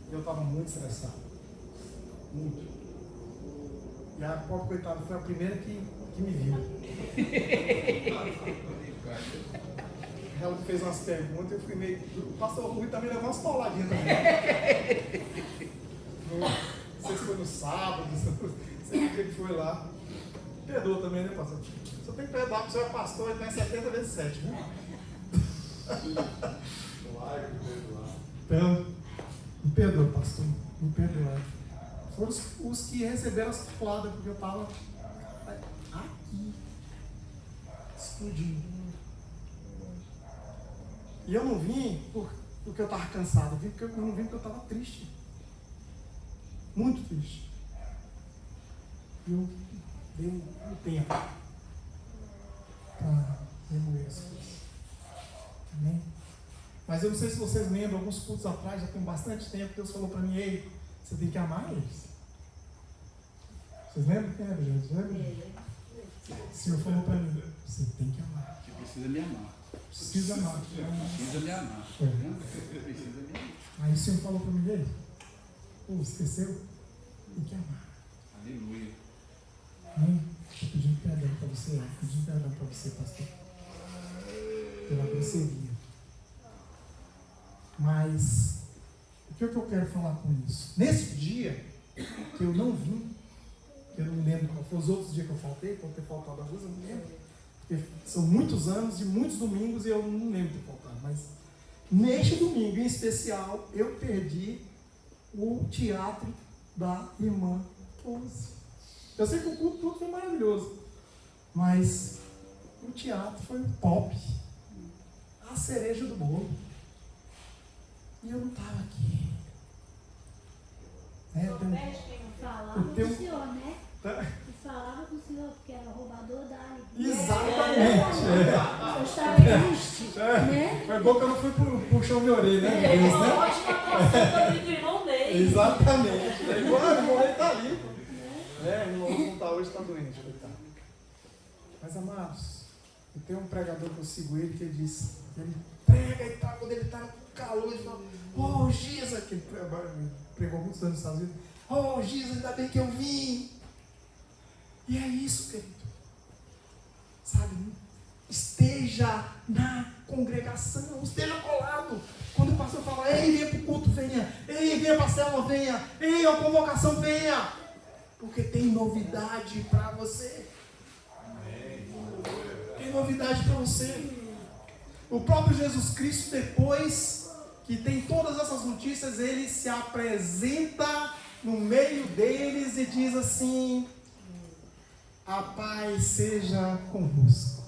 E eu estava muito estressado. Muito. E a pobre coitada foi a primeira que me viu. Ela fez umas perguntas e eu fui meio. O pastor Rui também levou umas pauladinhas também. Não sei se foi no sábado, não sei o que foi lá. Perdoa também, né, pastor? Só tem que perdoar porque o senhor é pastor e tem 70 vezes 7, viu? Então, me perdoa, pastor. Me perdoa. Foram os que receberam as pauladas, porque eu estava aqui, explodindo. E eu não vim porque eu estava cansado, eu não vim porque eu estava triste. Muito triste. E eu dei um tempo para remover as coisas. Amém? Mas eu não sei se vocês lembram, alguns cultos atrás, já tem bastante tempo, Deus falou para mim: ei, você tem que amar eles. Vocês lembram quem era, gente? Lembra? O Senhor falou para mim: você tem que amar. Você precisa me amar. Precisa amar. Precisa me amar. É. Você precisa me amar. Aí o Senhor falou para mim: ei, esqueceu? Tem que amar. Aleluia. Amém? Estou pedindo perdão para você, pedindo perdão para você, pastor, pela grosseria. Mas o que eu quero falar com isso? Nesse dia que eu não vim, que eu não me lembro qual foi os outros dias que eu faltei, por ter faltado alguns, eu não lembro. Porque são muitos anos e muitos domingos e eu não lembro de faltar. Mas neste domingo em especial, eu perdi o teatro da irmã Rose. Eu sei que o culto tudo foi maravilhoso, mas o teatro foi o top, a cereja do bolo. E eu não estava aqui. Falava com o senhor, né? E falava com o senhor, porque era roubador da alegria. Exatamente. Eu estava triste, né? Foi bom que eu não fui puxar minha orelha, né? Ele uma ótima atuação do irmão dele. Exatamente. O irmão está ali. O irmão não está hoje, está doente, coitado. Mas, amados, eu tenho um pregador que eu sigo ele, que ele diz, ele prega e tal, quando ele está no calor, ele fala: oh, Jesus, que ele pregou muitos anos nos Estados Unidos. Oh, Jesus, ainda bem que eu vim. E é isso, querido. Sabe? Esteja na congregação, esteja colado. Quando o pastor fala: ei, venha para o culto, venha. Ei, venha para a célula, venha. Ei, a convocação, venha. Porque tem novidade para você. Tem novidade para você. O próprio Jesus Cristo, depois que tem todas essas notícias, ele se apresenta no meio deles e diz assim: a paz seja convosco.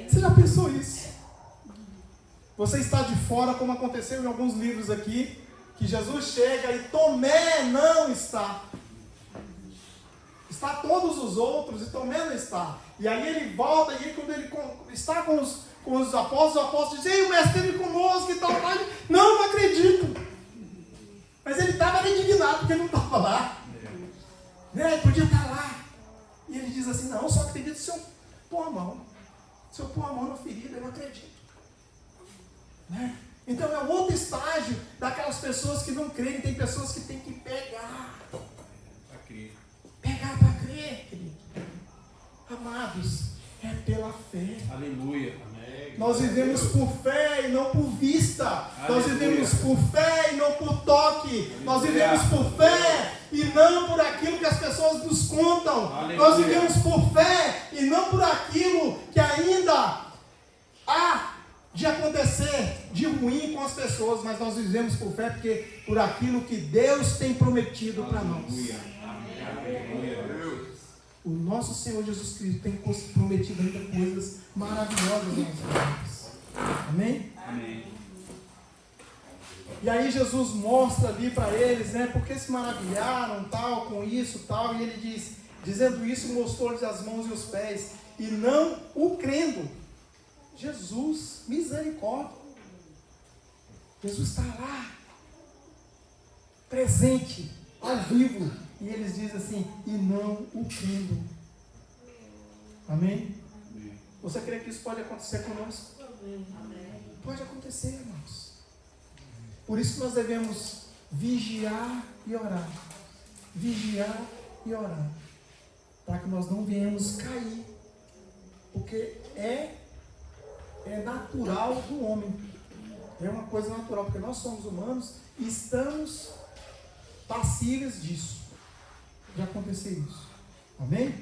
Você já pensou isso? Você está de fora, como aconteceu em alguns livros aqui, que Jesus chega e Tomé não está. Está todos os outros e também não está. E aí ele volta, e aí quando ele está com os apóstolos dizem, ei, o mestre esteve conosco e tal. Não acredito. Mas ele estava indignado porque não estava lá. Né? Ele podia estar lá. E ele diz assim, não, eu só acredito se eu pôr a mão. Se eu pôr a mão na ferida, eu acredito. Né? Então é outro estágio daquelas pessoas que não creem. Tem pessoas que têm que pegar. Para crer. Pegar para crer, querido. Amados, é pela fé. Aleluia. Nós vivemos por fé e não por vista. Aleluia. Nós vivemos por fé e não por toque. Aleluia. Nós vivemos por fé e não por aquilo que as pessoas nos contam. Aleluia. Nós vivemos por fé e não por aquilo que ainda há de acontecer de ruim com as pessoas. Mas nós vivemos por fé porque por aquilo que Deus tem prometido para nós. O nosso Senhor Jesus Cristo tem prometido ainda coisas maravilhosas nas nossas vidas. Amém? Amém. E aí Jesus mostra ali para eles, né, porque se maravilharam, tal, com isso, tal, e ele diz, dizendo isso, mostrou-lhes as mãos e os pés, e não o crendo. Jesus, misericórdia. Jesus está lá, presente, ao vivo. E eles dizem assim, e não o crendo. Amém? Amém. Você crê que isso pode acontecer conosco? Amém. Pode acontecer, irmãos. Por isso que nós devemos vigiar e orar. Vigiar e orar. Para que nós não venhamos cair. Porque é natural do homem. É uma coisa natural, porque nós somos humanos e estamos passíveis disso. De acontecer isso. Amém?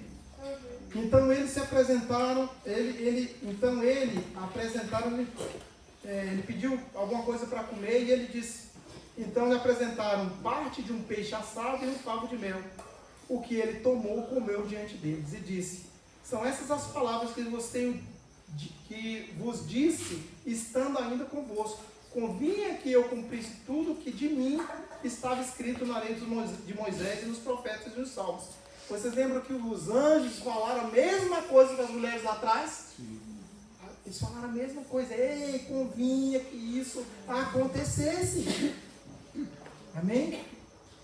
Então eles se apresentaram, ele pediu alguma coisa para comer e ele disse, então lhe apresentaram parte de um peixe assado e um favo de mel, o que ele tomou, comeu diante deles e disse, são essas as palavras que vos disse, estando ainda convosco, convinha que eu cumprisse tudo que de mim estava escrito na lei de Moisés e nos profetas e nos salmos. Vocês lembram que os anjos falaram a mesma coisa das mulheres lá atrás? Sim. Eles falaram a mesma coisa. Ei, convinha que isso acontecesse. Amém?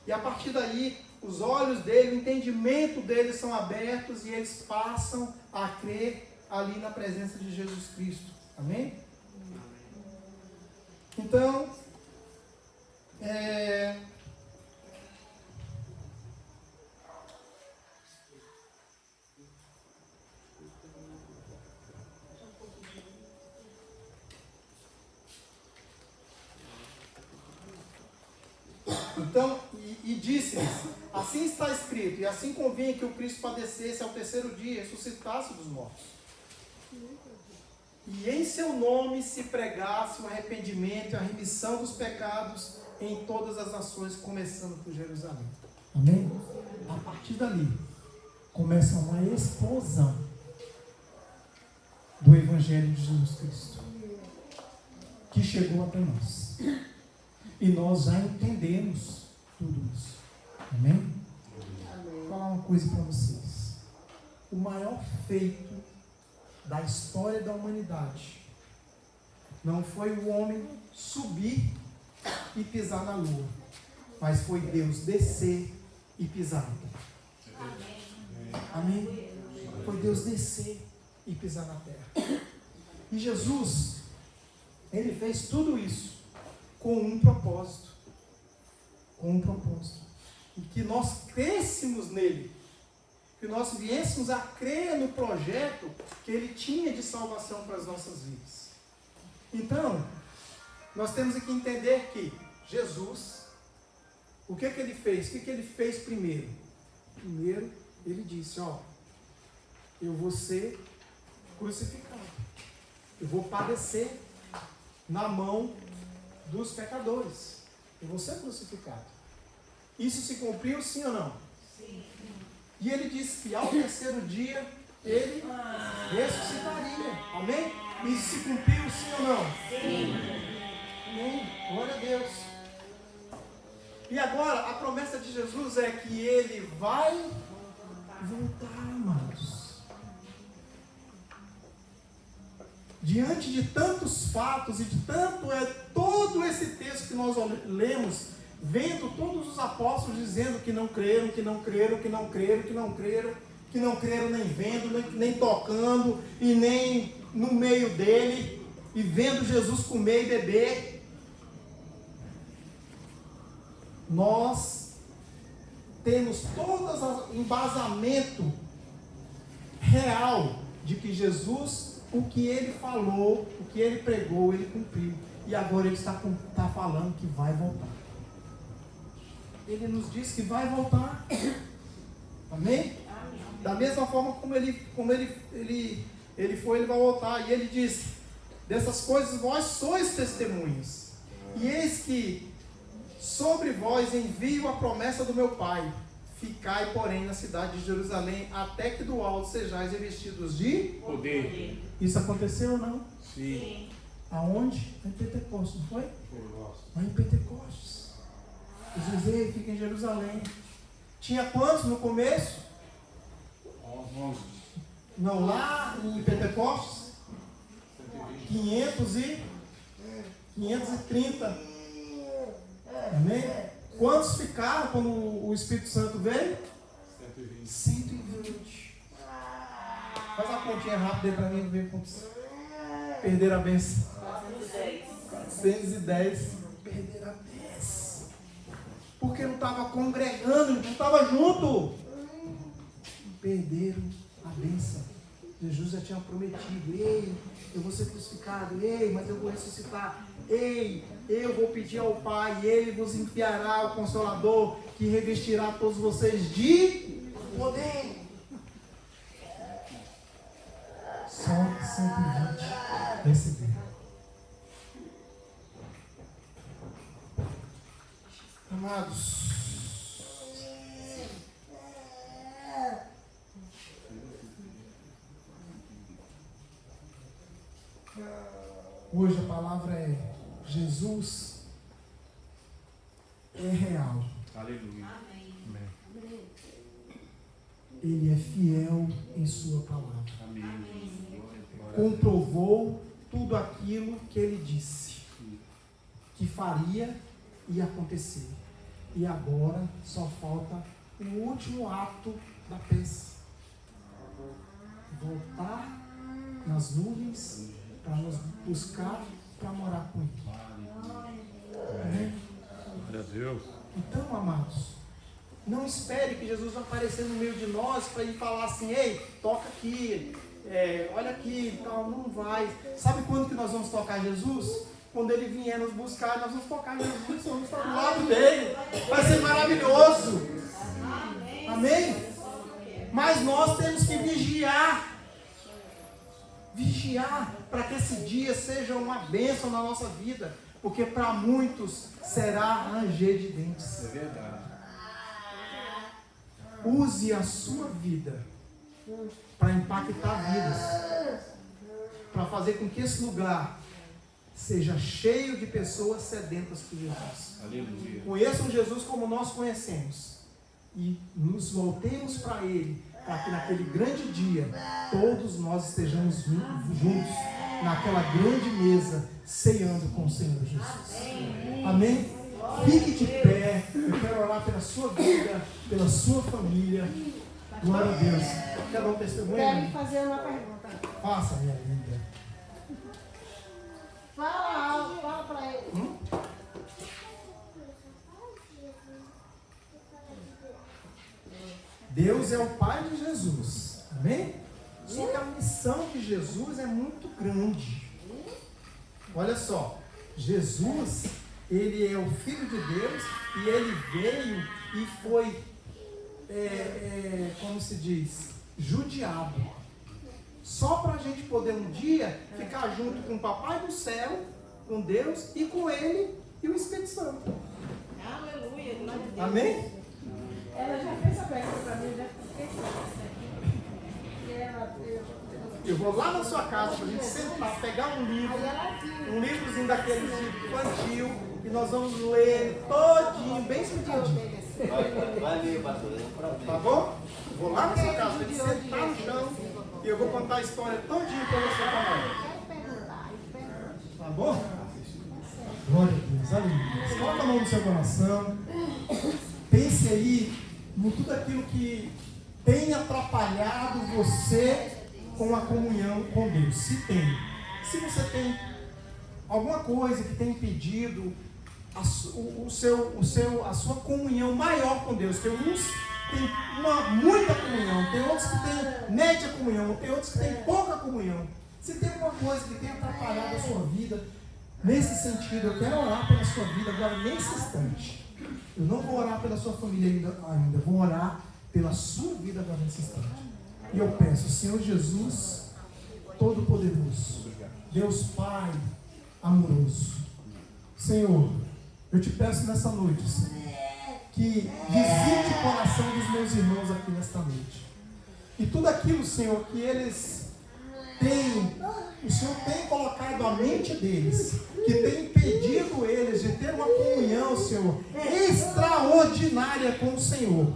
E a partir daí, os olhos dele, o entendimento deles são abertos e eles passam a crer ali na presença de Jesus Cristo. Amém? Então, e disse-lhes, assim está escrito, e assim convinha que o Cristo padecesse ao terceiro dia e ressuscitasse dos mortos. E em seu nome se pregasse o arrependimento e a remissão dos pecados em todas as nações, começando por Jerusalém. Amém? A partir dali, começa uma explosão do Evangelho de Jesus Cristo, que chegou até nós. E nós já entendemos tudo isso. Amém? Vou falar uma coisa para vocês. O maior feito da história da humanidade não foi o homem subir e pisar na lua, mas foi Deus descer e pisar na terra. Amém? Foi Deus descer e pisar na terra. E Jesus, ele fez tudo isso com um propósito. Com um propósito. E que nós crêssemos nele. Que nós viéssemos a crer no projeto que ele tinha de salvação para as nossas vidas. Então, nós temos que entender que Jesus, o que ele fez? O que ele fez primeiro? Primeiro, ele disse, eu vou ser crucificado. Eu vou padecer na mão dos pecadores. Eu vou ser crucificado. Isso se cumpriu, sim ou não? Sim. E ele disse que ao terceiro dia ele ressuscitaria. Amém? Isso se cumpriu, sim ou não? Sim. Amém? Glória a Deus. E agora a promessa de Jesus é que ele vai voltar, amados. Diante de tantos fatos e de todo esse texto que nós lemos, vendo todos os apóstolos dizendo que não creram, que não creram, que não creram, que não creram, que não creram nem vendo, nem tocando e nem no meio dele, e vendo Jesus comer e beber, nós temos todo o embasamento real de que Jesus, o que ele falou, o que ele pregou, ele cumpriu. E agora ele está falando que vai voltar. Ele nos disse que vai voltar. Amém? Da mesma forma como ele foi, ele vai voltar. E ele diz: dessas coisas vós sois testemunhas. E eis que sobre vós envio a promessa do meu Pai. Ficai, porém, na cidade de Jerusalém, até que do alto sejais revestidos de Poder. Isso aconteceu ou não? Sim. Aonde? Em Pentecostes, não foi? Lá em Pentecostes. Jesus, ei, fica em Jerusalém. Tinha quantos no começo? 11. Não, lá em Pentecostes? 530. Amém? Quantos ficaram quando o Espírito Santo veio? 120. Faz a continha rápida aí para mim ver quantos perderam a bênção. 410. Perderam a bênção. Porque não estava congregando, não estava junto. Perderam a bênção. Jesus já tinha prometido: ei, eu vou ser crucificado, ei, mas eu vou ressuscitar, ei, eu vou pedir ao Pai, e Ele vos enviará o Consolador, que revestirá todos vocês de poder. Só 120 receberam. Amados, hoje a palavra é: Jesus é real. Aleluia. Amém. Ele é fiel em sua palavra. Amém. Comprovou tudo aquilo que ele disse que faria e acontecer. E agora só falta o último ato da peça: voltar nas nuvens para nos buscar, para morar com ele. Amém? Glória a Deus. Então, amados, não espere que Jesus vai aparecer no meio de nós para ir falar assim: ei, toca aqui, olha aqui e tal. Não vai. Sabe quando que nós vamos tocar Jesus? Quando ele vier nos buscar, nós vamos tocar Jesus, vamos estar do lado dele. Vai ser maravilhoso. Amém? Mas nós temos que vigiar. Vigiar para que esse dia seja uma bênção na nossa vida. Porque para muitos será ranger de dentes. É verdade. Use a sua vida para impactar vidas. Para fazer com que esse lugar seja cheio de pessoas sedentas por Jesus. Aleluia. Conheçam Jesus como nós conhecemos. E nos voltemos para Ele, para que naquele grande dia todos nós estejamos juntos naquela grande mesa, ceando com o Senhor Jesus. Amém? Fique de pé. Eu quero orar pela sua vida, pela sua família. Glória a Deus. Quer dar um testemunho? Quero fazer uma pergunta. Faça, minha linda. Fala alto, fala pra ele. Deus é o Pai de Jesus. Amém? Só que a missão de Jesus é muito grande. Olha só. Jesus, ele é o Filho de Deus e ele veio e foi, como se diz, judiado. Só para a gente poder um dia ficar junto com o Papai do Céu, com Deus e com Ele e o Espírito Santo. Aleluia, glória a Deus. Amém? Ela já fez a pergunta pra mim, já fiquei Eu vou lá na sua casa para a gente sentar, pegar um livro, um livrozinho daqueles de infantil, e nós vamos ler todinho, bem explicadinho. Vai ver, pastor. Tá bom? Vou lá na sua casa, vai sentar no chão e eu vou contar a história todinha para você também. Tá bom? Glória a Deus, aleluia. Coloca a mão no seu coração. Pense aí em tudo aquilo que tem atrapalhado você com a comunhão com Deus. Se tem. Se você tem alguma coisa que tem impedido a sua comunhão maior com Deus. Tem uns que tem muita comunhão, tem outros que tem média comunhão, tem outros que tem pouca comunhão. Se tem alguma coisa que tem atrapalhado a sua vida, nesse sentido, eu quero orar pela sua vida agora, nesse instante. Eu não vou orar pela sua família ainda, vou orar pela sua vida agora, nesse instante. E eu peço, Senhor Jesus, Todo-Poderoso, Deus Pai amoroso, Senhor, eu te peço nessa noite, Senhor, que visite o coração dos meus irmãos aqui nesta noite. E tudo aquilo, Senhor, que eles têm, o Senhor tem colocado à mente deles, que tem impedido eles de ter uma comunhão, Senhor, extraordinária com o Senhor,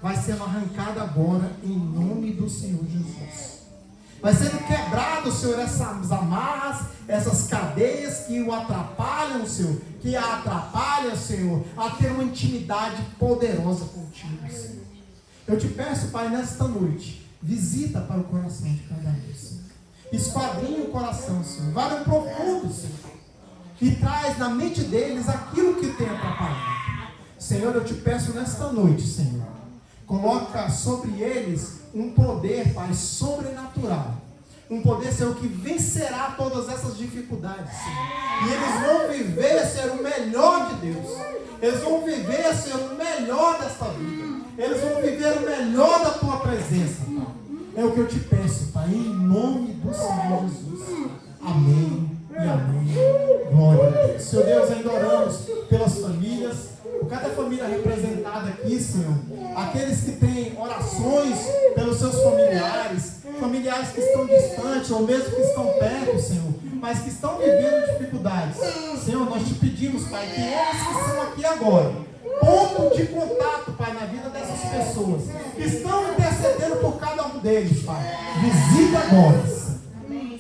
vai sendo arrancada agora em nome do Senhor Jesus. Vai sendo quebrado, Senhor, essas amarras, essas cadeias que o atrapalham, Senhor, que a atrapalham, Senhor, a ter uma intimidade poderosa contigo, Senhor. Eu te peço, Pai, nesta noite, visita para o coração de cada um, Senhor. Esquadrinha o coração, Senhor. Vai no profundo, Senhor. E traz na mente deles aquilo que tem atrapalhado. Senhor, eu te peço nesta noite, Senhor, coloca sobre eles um poder, Pai, sobrenatural. Um poder, Senhor, que vencerá todas essas dificuldades, Senhor. E eles vão viver, Senhor, o melhor de Deus. Eles vão viver, Senhor, o melhor desta vida. Eles vão viver o melhor da Tua presença, Pai. É o que eu te peço, Pai, em nome do Senhor Jesus. Amém e amém. Glória a Deus. Senhor Deus, ainda oramos pelas famílias, por cada família representada aqui, Senhor. Aqueles que têm orações pelos seus familiares, familiares que estão distantes ou mesmo que estão perto, Senhor, mas que estão vivendo dificuldades. Senhor, nós te pedimos, Pai, que eles que estão aqui agora, ponto de contato, Pai, na vida dessas pessoas, que estão intercedendo por cada um deles, Pai. Visita agora, Senhor.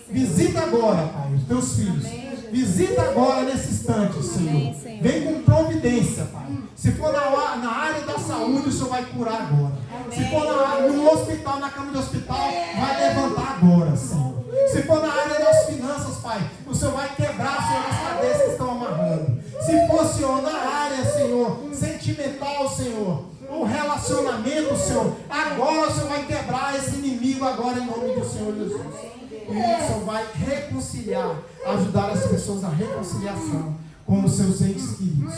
Visita agora, Pai, os teus filhos. Visita agora nesse instante, Senhor. Vem com providência, Pai. Se for na área da saúde, o Senhor vai curar agora. Se for no hospital, na cama de hospital, vai levantar agora, Senhor. Se for na área das finanças, Pai, o Senhor vai quebrar, Senhor, as cadeias que estão amarrando. Se for, Senhor, na área, Senhor, sentimental, Senhor, o relacionamento, Senhor, agora o Senhor vai quebrar esse inimigo agora em nome do Senhor Jesus. E o Senhor vai reconciliar, ajudar as pessoas na reconciliação com os seus entes queridos.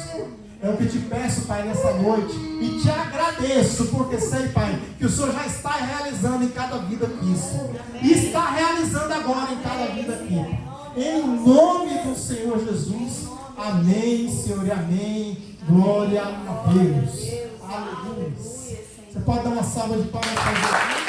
É o que te peço, Pai, nessa noite. E te agradeço, porque sei, Pai, que o Senhor já está realizando em cada vida aqui, Senhor. E está realizando agora em cada vida aqui. Em nome do Senhor Jesus. Amém, Senhor, e amém. Glória a Deus. Aleluia. Você pode dar uma salva de palmas para Jesus.